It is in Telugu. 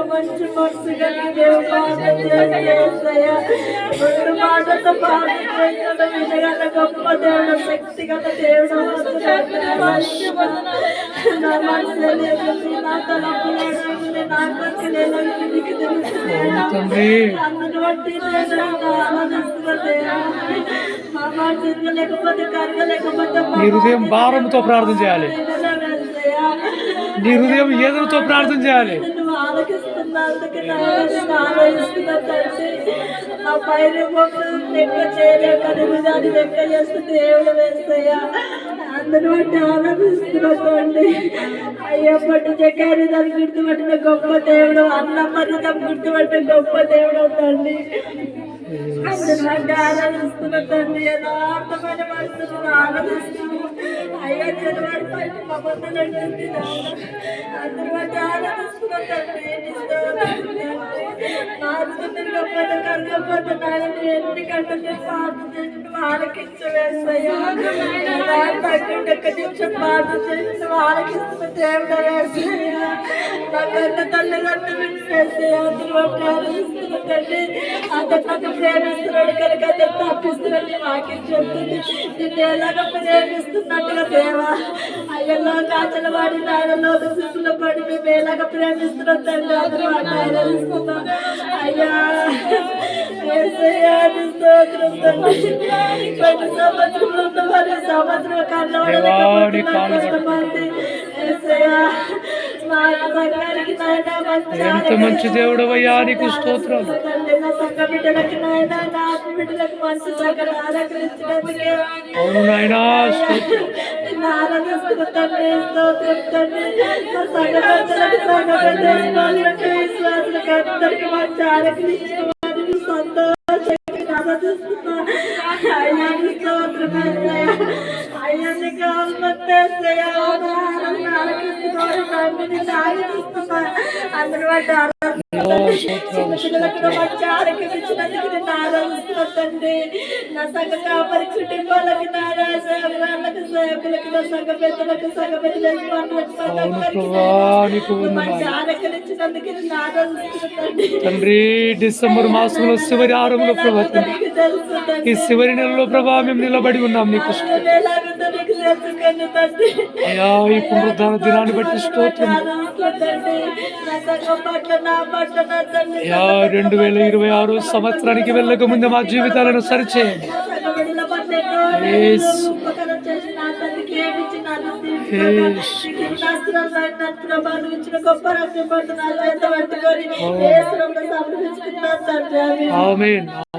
మంచి మనసు కలిగి మాటతో వినగల గొప్ప దేవుడు, శక్తిగల దేవుడు. నా మనసు నా తలపులు నా అందును బట్టి లేకపోతే కరగలేకపోతే నీ హృదయం భారంతో ప్రార్థన చేయాలి. నీ హృదయం ఎదురుతో ప్రార్థన చేయాలి. అందరి బట్టి ఆనందిస్తున్నట్టు అయ్యప్పటి జకారి దాన్ని గుర్తుపట్టిన గొప్ప దేవుడు, అన్నమ్మని దాన్ని గుర్తుపట్టిన గొప్ప దేవుడు అవుతండి. అందరి బట్టి ఆనందిస్తున్నట్టండి. యథార్థమైన మనసును ఆనందిస్తున్నాం. అయ్యా జనవాడి పైన మమ్మల్ని అంటుంది. అందరి బట్టి ఆనందిస్తున్నట్టండి. గొప్పత కరగపోతే నాయన ఎన్ని గంటలు ప్రార్థన చేసిన ఆలకించవేసయ్యా. ఒక్క నిమిషం ప్రార్థన చేసిన ఆలకిస్తున్న దేవుడు వేసయ్యా. నా కన్న తల్లిదండ్రులు వినిపేసయ్యా. అందరి బట్టి ఆలోచిస్తున్నట్టండి. అతను నాకు ప్రేమిస్తున్నాడు కనుక అతను తప్పిస్తున్నాడు వాక్యం చెప్తుంది. నిన్ను ఎలాగ ప్రేమిస్తున్నట్టుగా దేవా అయ్యలో కాచల వాడి నాయనలో శిశుల పడి మేము ఎలాగ ప్రేమిస్తున్నాం తండ్రి. అందరూ ఆలోచిస్తున్నాం అయ్యా. స్తోత్రం తండ్రి. ప్రతి సంవత్సరంలో ఉన్న వారి సంవత్సరం కన్నవాడి కష్టపడి ఎంత మంచి దేవుడు అయ్యా, నీకు స్తోత్రాలు. అవును నాయనా, అయ్యాన్ని కావాలంటే అందరి బట్టి మంచి ఆరోగ్యం ఇచ్చినందుకు నేను ఆరాధిస్తున్నట్టండి. నా సంఘ కాపరి కుటుంబాలకి నారాజులకు సేవకులకి నా సంఘ పెద్దలకు సంఘ పెద్దలకు మంచి ఆరోగ్యం ఇచ్చినందుకు నేను ఆరాధిస్తున్నట్టండి. తండ్రి, డిసెంబర్ మాసంలో చివరి ఆరంభంలో ప్రభావం ఈ చివరి నెలలో ప్రభావం మేము నిలబడి ఉన్నాం. నీకు అయ్యా, ఈ పునరుద్ధాన దినాన్ని బట్టి స్తోత్రం. 2026 సంవత్సరానికి వెళ్ళక ముందే మా జీవితాలను సరిచేయండి. ఆమేన్.